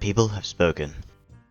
people have spoken.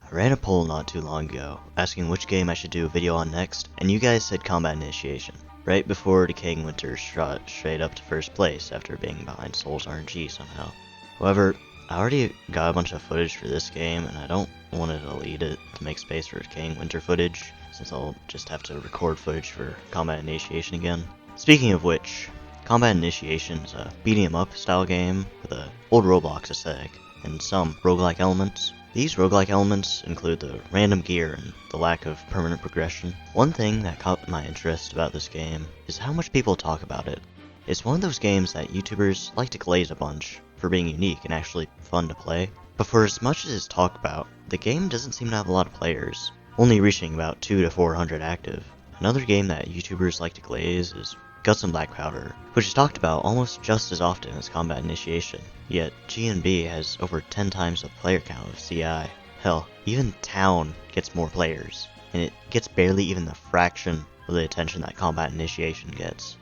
I ran a poll not too long ago, asking which game I should do a video on next, and you guys said Combat Initiation, right before Decaying Winter shot straight up to first place after being behind Souls RNG somehow. However, I already got a bunch of footage for this game, and I don't want to delete it to make space for Decaying Winter footage, since I'll just have to record footage for Combat Initiation again. Speaking of which, Combat Initiation is a beat-em-up style game with an old Roblox aesthetic, and some roguelike elements. These roguelike elements include the random gear and the lack of permanent progression. One thing that caught my interest about this game is how much people talk about it. It's one of those games that YouTubers like to glaze a bunch for being unique and actually fun to play. But for as much as it's talked about, the game doesn't seem to have a lot of players, only reaching about 200 to 400 active. Another game that YouTubers like to glaze is Guts and Black Powder, which is talked about almost just as often as Combat Initiation, yet G&B has over 10 times the player count of CI. Hell, even Town gets more players, and it gets barely even the fraction of the attention that Combat Initiation gets.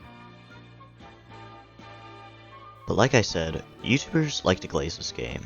But like I said, YouTubers like to glaze this game,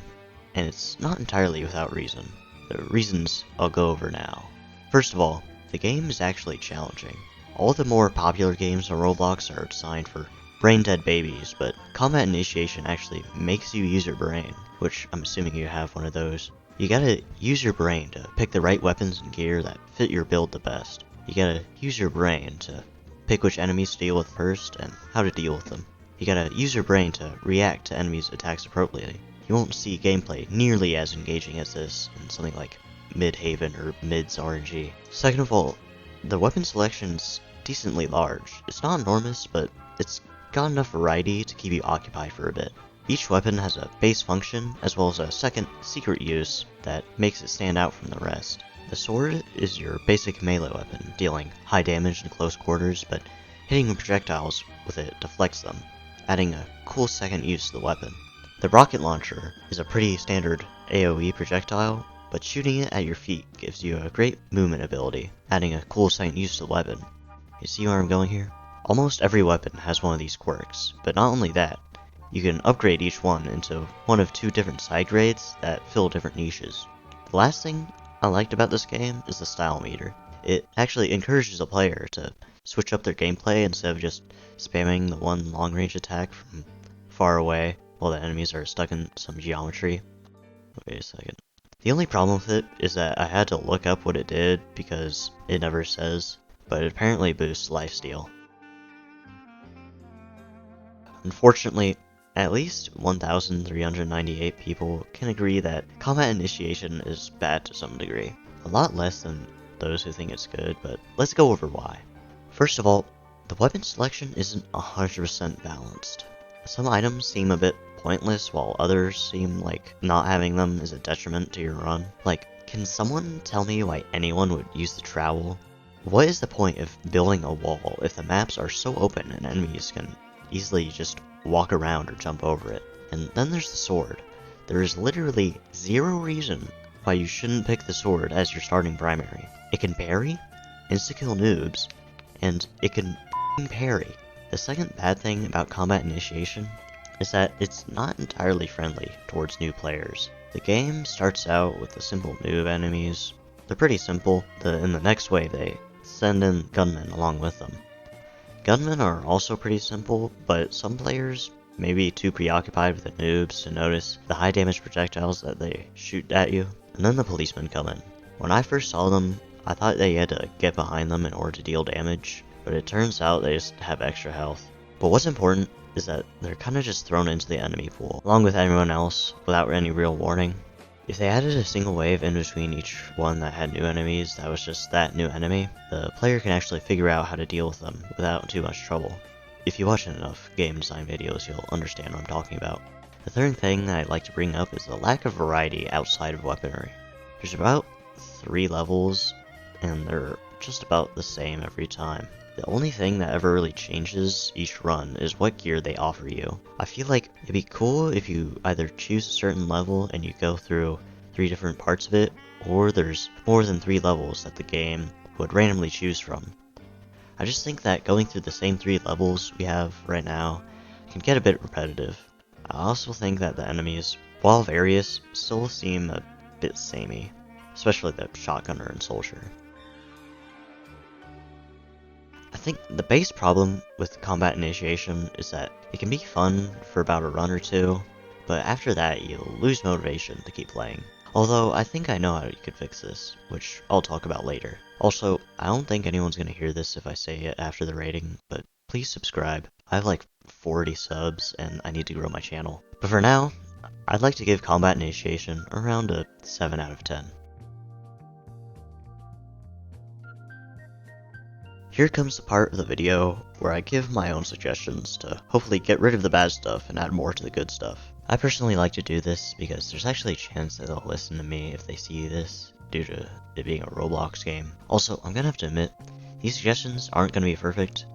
and it's not entirely without reason. The reasons I'll go over now. First of all, the game is actually challenging. All the more popular games on Roblox are designed for brain-dead babies, but Combat Initiation actually makes you use your brain, which I'm assuming you have one of those. You gotta use your brain to pick the right weapons and gear that fit your build the best. You gotta use your brain to pick which enemies to deal with first and how to deal with them. You gotta use your brain to react to enemies' attacks appropriately. You won't see gameplay nearly as engaging as this in something like Mid-Haven or Mid's RNG. Second of all, the weapon selection's decently large. It's not enormous, but it's got enough variety to keep you occupied for a bit. Each weapon has a base function, as well as a second secret use that makes it stand out from the rest. The sword is your basic melee weapon, dealing high damage in close quarters, but hitting projectiles with it deflects them, adding a cool second use to the weapon. The rocket launcher is a pretty standard AoE projectile, but shooting it at your feet gives you a great movement ability, adding a cool second use to the weapon. You see where I'm going here? Almost every weapon has one of these quirks, but not only that, you can upgrade each one into one of two different side grades that fill different niches. The last thing I liked about this game is the style meter. It actually encourages a player to switch up their gameplay instead of just spamming the one long-range attack from far away while the enemies are stuck in some geometry. Wait a second. The only problem with it is that I had to look up what it did because it never says, but it apparently boosts lifesteal. Unfortunately, at least 1,398 people can agree that Combat Initiation is bad to some degree. A lot less than those who think it's good, but let's go over why. First of all, the weapon selection isn't 100% balanced. Some items seem a bit pointless, while others seem like not having them is a detriment to your run. Like, can someone tell me why anyone would use the trowel? What is the point of building a wall if the maps are so open and enemies can easily just walk around or jump over it? And then there's the sword. There is literally zero reason why you shouldn't pick the sword as your starting primary. It can parry, insta-kill noobs, and it can parry. The second bad thing about Combat Initiation is that it's not entirely friendly towards new players. The game starts out with the simple noob enemies. They're pretty simple. In the next wave they send in gunmen along with them. Gunmen are also pretty simple, but some players may be too preoccupied with the noobs to notice the high damage projectiles that they shoot at you. And then the policemen come in. When I first saw them, I thought that you had to get behind them in order to deal damage, but it turns out they just have extra health. But what's important is that they're kinda just thrown into the enemy pool, along with everyone else, without any real warning. If they added a single wave in between each one that had new enemies that was just that new enemy, the player can actually figure out how to deal with them without too much trouble. If you watch enough game design videos, you'll understand what I'm talking about. The third thing that I'd like to bring up is the lack of variety outside of weaponry. There's about 3 levels, and they're just about the same every time. The only thing that ever really changes each run is what gear they offer you. I feel like it'd be cool if you either choose a certain level and you go through 3 different parts of it, or there's more than 3 levels that the game would randomly choose from. I just think that going through the same 3 levels we have right now can get a bit repetitive. I also think that the enemies, while various, still seem a bit samey, especially the shotgunner and soldier. I think the base problem with combat initiation is that it can be fun for about a run or two, but after that you'll lose motivation to keep playing. Although I think I know how you could fix this, which I'll talk about later. Also, I don't think anyone's gonna hear this if I say it after the rating, but please subscribe. I have like 40 subs and I need to grow my channel. But for now, I'd like to give combat initiation around a 7 out of 10. Here comes the part of the video where I give my own suggestions to hopefully get rid of the bad stuff and add more to the good stuff. I personally like to do this because there's actually a chance that they'll listen to me if they see this, due to it being a Roblox game. Also, I'm gonna have to admit, these suggestions aren't gonna be perfect.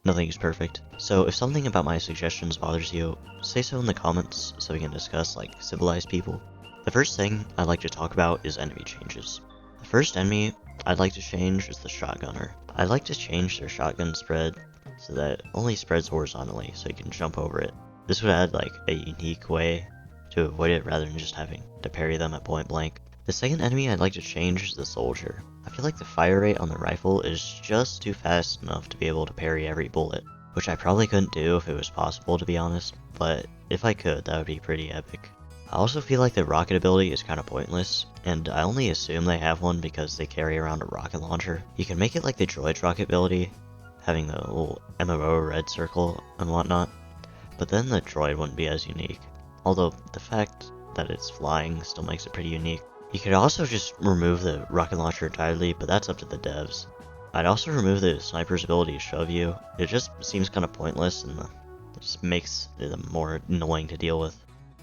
Nothing is perfect. So if something about my suggestions bothers you, say so in the comments so we can discuss like civilized people. The first thing I'd like to talk about is enemy changes. The first enemy I'd like to change is the shotgunner. I'd like to change their shotgun spread so that it only spreads horizontally so you can jump over it. This would add like a unique way to avoid it rather than just having to parry them at point blank. The second enemy I'd like to change is the soldier. I feel like the fire rate on the rifle is just too fast enough to be able to parry every bullet, which I probably couldn't do if it was possible, to be honest, but if I could, that would be pretty epic. I also feel like the rocket ability is kind of pointless, and I only assume they have one because they carry around a rocket launcher. You can make it like the droid's rocket ability, having the little MMO red circle and whatnot, but then the droid wouldn't be as unique, although the fact that it's flying still makes it pretty unique. You could also just remove the rocket launcher entirely, but that's up to the devs. I'd also remove the sniper's ability to shove you. It just seems kind of pointless and it just makes it more annoying to deal with.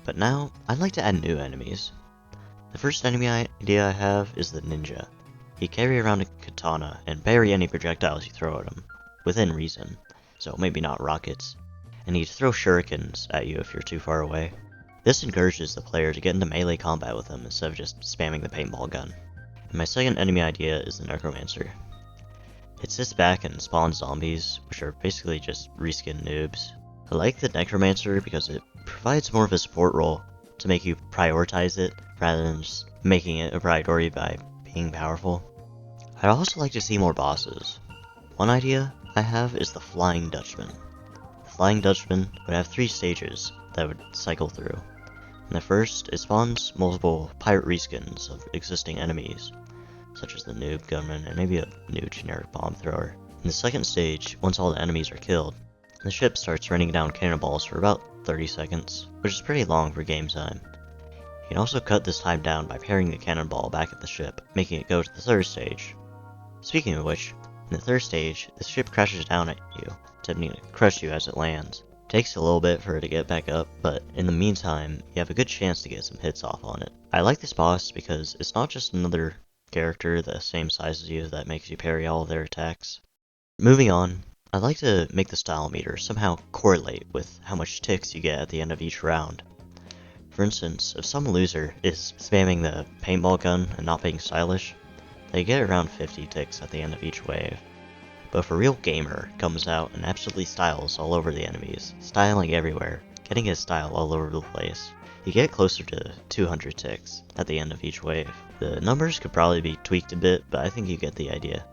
But now, I'd like to add new enemies. The first enemy idea I have is the ninja. He carry around a katana and parry any projectiles you throw at him, within reason, so maybe not rockets, and he'd throw shurikens at you if you're too far away. This encourages the player to get into melee combat with him instead of just spamming the paintball gun. And my second enemy idea is the necromancer. It sits back and spawns zombies, which are basically just reskinned noobs. I like the necromancer because it provides more of a support role to make you prioritize it rather than just making it a priority by being powerful. I'd also like to see more bosses. One idea I have is the Flying Dutchman. The Flying Dutchman would have 3 stages that would cycle through. In the first, it spawns multiple pirate reskins of existing enemies, such as the noob gunman and maybe a new generic bomb thrower. In the second stage, once all the enemies are killed, the ship starts raining down cannonballs for about 30 seconds, which is pretty long for game time. You can also cut this time down by parrying the cannonball back at the ship, making it go to the third stage. Speaking of which, in the third stage, the ship crashes down at you, attempting to crush you as it lands. It takes a little bit for it to get back up, but in the meantime, you have a good chance to get some hits off on it. I like this boss because it's not just another character the same size as you that makes you parry all of their attacks. Moving on, I'd like to make the style meter somehow correlate with how much ticks you get at the end of each round. For instance, if some loser is spamming the paintball gun and not being stylish, they get around 50 ticks at the end of each wave. But if a real gamer comes out and absolutely styles all over the enemies, styling everywhere, getting his style all over the place, you get closer to 200 ticks at the end of each wave. The numbers could probably be tweaked a bit, but I think you get the idea.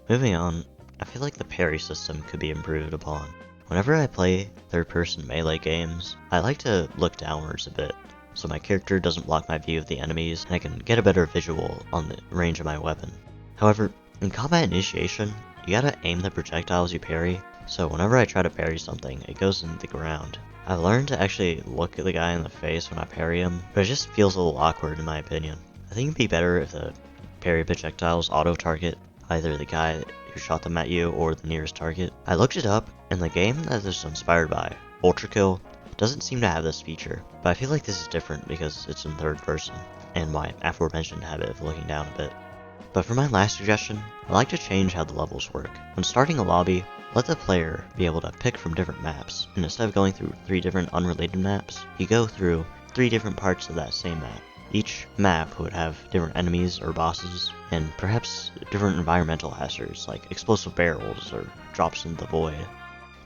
Moving on, I feel like the parry system could be improved upon. Whenever I play third-person melee games, I like to look downwards a bit, so my character doesn't block my view of the enemies and I can get a better visual on the range of my weapon. However, in combat initiation, you gotta aim the projectiles you parry, so whenever I try to parry something, it goes into the ground. I've learned to actually look at the guy in the face when I parry him, but it just feels a little awkward in my opinion. I think it'd be better if the parry projectiles auto-target either the guy who shot them at you or the nearest target. I looked it up, and the game that this is inspired by, Ultra Kill, doesn't seem to have this feature, but I feel like this is different because it's in third person, and my aforementioned habit of looking down a bit. But for my last suggestion, I like to change how the levels work. When starting a lobby, let the player be able to pick from different maps, and instead of going through 3 different unrelated maps, you go through 3 different parts of that same map. Each map would have different enemies or bosses, and perhaps different environmental hazards like explosive barrels or drops into the void.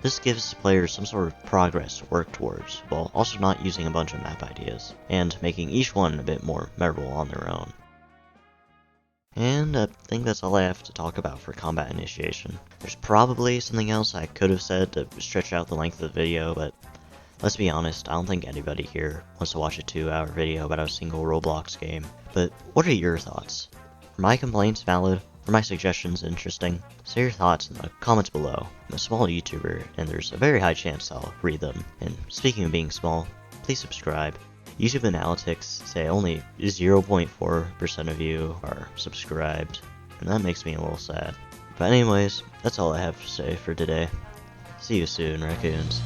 This gives players some sort of progress to work towards, while also not using a bunch of map ideas, and making each one a bit more memorable on their own. And I think that's all I have to talk about for combat initiation. There's probably something else I could have said to stretch out the length of the video, but let's be honest, I don't think anybody here wants to watch a 2-hour video about a single Roblox game. But what are your thoughts? Are my complaints valid? Are my suggestions interesting? Say your thoughts in the comments below. I'm a small YouTuber, and there's a very high chance I'll read them. And speaking of being small, please subscribe. YouTube analytics say only 0.4% of you are subscribed, and that makes me a little sad. But anyways, that's all I have to say for today. See you soon, raccoons.